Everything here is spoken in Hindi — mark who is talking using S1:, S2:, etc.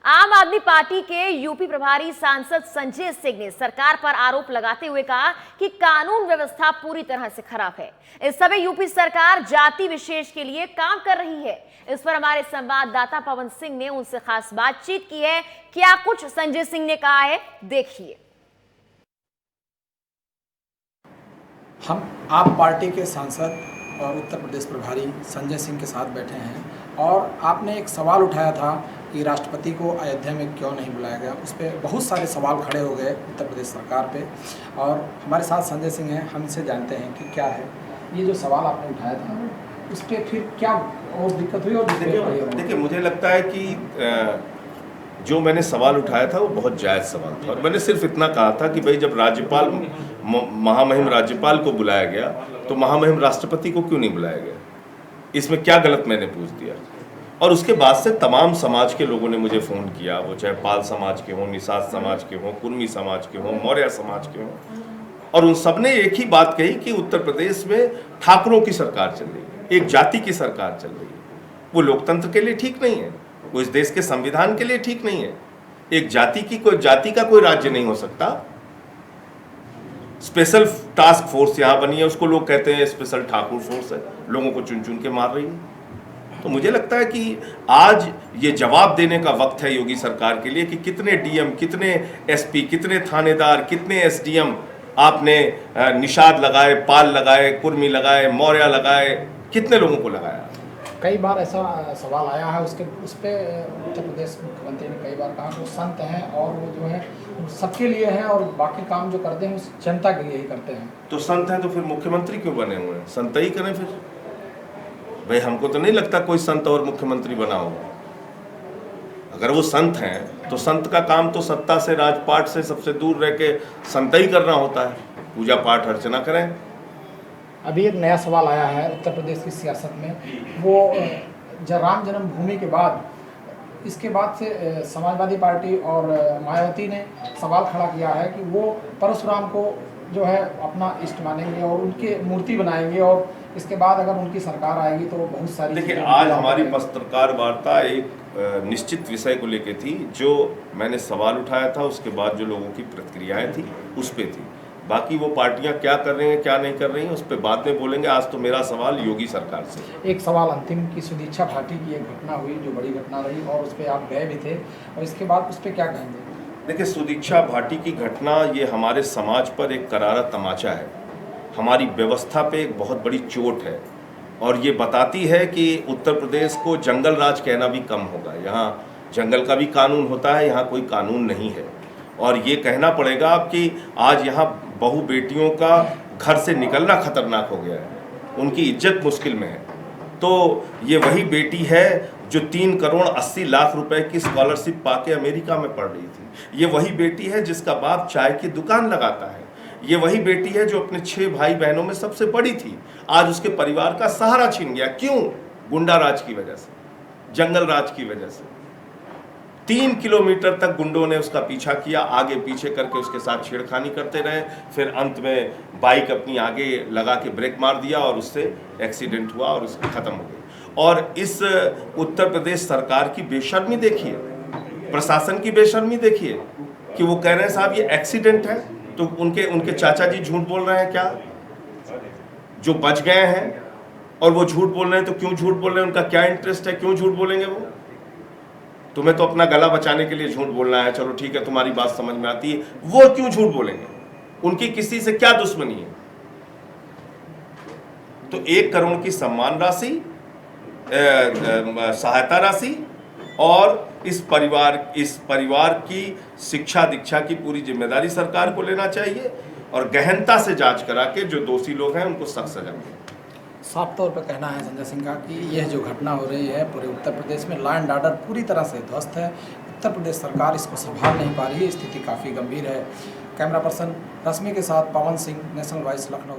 S1: आम आदमी पार्टी के यूपी प्रभारी सांसद संजय सिंह ने सरकार पर आरोप लगाते हुए कहा कि कानून व्यवस्था पूरी तरह से खराब है। इस समय यूपी सरकार जाति विशेष के लिए काम कर रही है। इस पर हमारे संवाददाता पवन सिंह ने उनसे खास बातचीत की है। क्या कुछ संजय सिंह ने कहा है, देखिए।
S2: हम आप पार्टी के सांसद और उत्तर प्रदेश प्रभारी संजय सिंह के साथ बैठे हैं और आपने एक सवाल उठाया था कि राष्ट्रपति को अयोध्या में क्यों नहीं बुलाया गया। उस पर बहुत सारे सवाल खड़े हो गए उत्तर प्रदेश सरकार पे, और हमारे साथ संजय सिंह हैं। हम इनसे जानते हैं कि क्या है ये जो सवाल आपने उठाया था, उस पर फिर क्या और दिक्कत हुई। और
S3: देखिए, मुझे लगता है कि जो मैंने सवाल उठाया था वो बहुत जायज़ सवाल था, और मैंने सिर्फ इतना कहा था कि भाई जब राज्यपाल महामहिम राज्यपाल को बुलाया गया तो महामहिम राष्ट्रपति को क्यों नहीं बुलाया गया, इसमें क्या गलत मैंने पूछ दिया। और उसके बाद से तमाम समाज के लोगों ने मुझे फ़ोन किया, वो चाहे पाल समाज के हों, निषाद समाज के हों, कुर्मी समाज के हों, मौर्य समाज के हों, और उन सब ने एक ही बात कही कि उत्तर प्रदेश में ठाकुरों की सरकार चल रही है, एक जाति की सरकार चल रही है। वो लोकतंत्र के लिए ठीक नहीं है, वो इस देश के संविधान के लिए ठीक नहीं है। एक जाति का कोई राज्य नहीं हो सकता। स्पेशल टास्क फोर्स यहाँ बनी है, उसको लोग कहते हैं स्पेशल ठाकुर फोर्स है, लोगों को चुन चुन के मार रही है। तो मुझे लगता है कि आज ये जवाब देने का वक्त है योगी सरकार के लिए कि कितने डीएम, कितने एसपी, कितने थानेदार, कितने एसडीएम आपने निषाद लगाए, पाल लगाए, कुर्मी लगाए, मौर्य लगाए, कितने लोगों को लगाया।
S2: कई बार ऐसा सवाल आया है उस पर उत्तर प्रदेश मुख्यमंत्री ने कई बार कहा कि वो संत हैं और वो जो है सबके लिए हैं और बाकी काम जो करते हैं उस जनता के लिए ही करते हैं। तो
S3: संत हैं तो फिर मुख्यमंत्री क्यों बने हुए हैं? संत ही करें फिर। भाई हमको तो नहीं लगता कोई संत और मुख्यमंत्री बना होगा। अगर वो संत हैं तो संत का काम तो सत्ता से, राजपाट से सबसे दूर रह के संत ही करना होता है, पूजा पाठ अर्चना करें।
S2: अभी एक नया सवाल आया है उत्तर प्रदेश की सियासत में, वो राम जन्मभूमि के बाद, इसके बाद से समाजवादी पार्टी और मायावती ने सवाल खड़ा किया है कि वो परशुराम को जो है अपना इष्ट मानेंगे और उनकी मूर्ति बनाएंगे, और इसके बाद अगर उनकी सरकार आएगी तो बहुत सारी।
S3: देखिए, आज हमारी पत्रकार वार्ता एक निश्चित विषय को लेकर थी, जो मैंने सवाल उठाया था, उसके बाद जो लोगों की प्रतिक्रियाएं थी उस पर थी। बाकी वो पार्टियां क्या कर रही हैं क्या नहीं कर रही हैं उस पर बाद में बोलेंगे। आज तो मेरा सवाल योगी सरकार से।
S2: एक सवाल अंतिम की सुदीक्षा भाटी की एक घटना हुई जो बड़ी घटना रही और उस पर आप गए भी थे, और इसके बाद उस पर क्या कहेंगे?
S3: देखिए, सुदीक्षा भाटी की घटना ये हमारे समाज पर एक करारा तमाचा है, हमारी व्यवस्था पे एक बहुत बड़ी चोट है, और ये बताती है कि उत्तर प्रदेश को जंगल राज कहना भी कम होगा। यहाँ जंगल का भी कानून होता है, यहाँ कोई कानून नहीं है। और ये कहना पड़ेगा कि आज यहाँ बहू बेटियों का घर से निकलना खतरनाक हो गया है, उनकी इज्जत मुश्किल में है। तो ये वही बेटी है जो 3 करोड़ 80 लाख रुपए की स्कॉलरशिप पाके अमेरिका में पढ़ रही थी। ये वही बेटी है जिसका बाप चाय की दुकान लगाता है। ये वही बेटी है जो अपने 6 भाई बहनों में सबसे बड़ी थी, आज उसके परिवार का सहारा छीन गया। क्यों? गुंडा राज की वजह से, जंगल राज की वजह से। 3 किलोमीटर तक गुंडों ने उसका पीछा किया, आगे पीछे करके उसके साथ छेड़खानी करते रहे, फिर अंत में बाइक अपनी आगे लगा के ब्रेक मार दिया और उससे एक्सीडेंट हुआ और उसकी खत्म हो गई। और इस उत्तर प्रदेश सरकार की बेशर्मी देखिए, प्रशासन की बेशर्मी देखिए कि वो कह रहे हैं साहब ये एक्सीडेंट है, तो उनके चाचा जी झूठ बोल रहे हैं क्या? जो बच गए हैं और वो झूठ बोल रहे हैं, तो क्यों झूठ बोल रहे हैं? उनका क्या इंटरेस्ट है? क्यों झूठ बोलेंगे वो? तुम्हें तो अपना गला बचाने के लिए झूठ बोलना है, चलो ठीक है, तुम्हारी बात समझ में आती है। वो क्यों झूठ बोलेंगे? उनकी किसी से क्या दुश्मनी है? तो 1 करोड़ की सम्मान राशि, सहायता राशि, और इस परिवार की शिक्षा दीक्षा की पूरी जिम्मेदारी सरकार को लेना चाहिए, और गहनता से जांच करा के जो दोषी लोग हैं उनको सख्त सजा मिले।
S2: साफ तौर पर कहना है संजय सिंह का कि यह जो घटना हो रही है पूरे उत्तर प्रदेश में, लॉ एंड ऑर्डर पूरी तरह से ध्वस्त है। उत्तर प्रदेश सरकार इसको संभाल नहीं पा रही है, स्थिति काफ़ी गंभीर है। कैमरा पर्सन रश्मि के साथ पवन सिंह, नेशनल वॉइस, लखनऊ।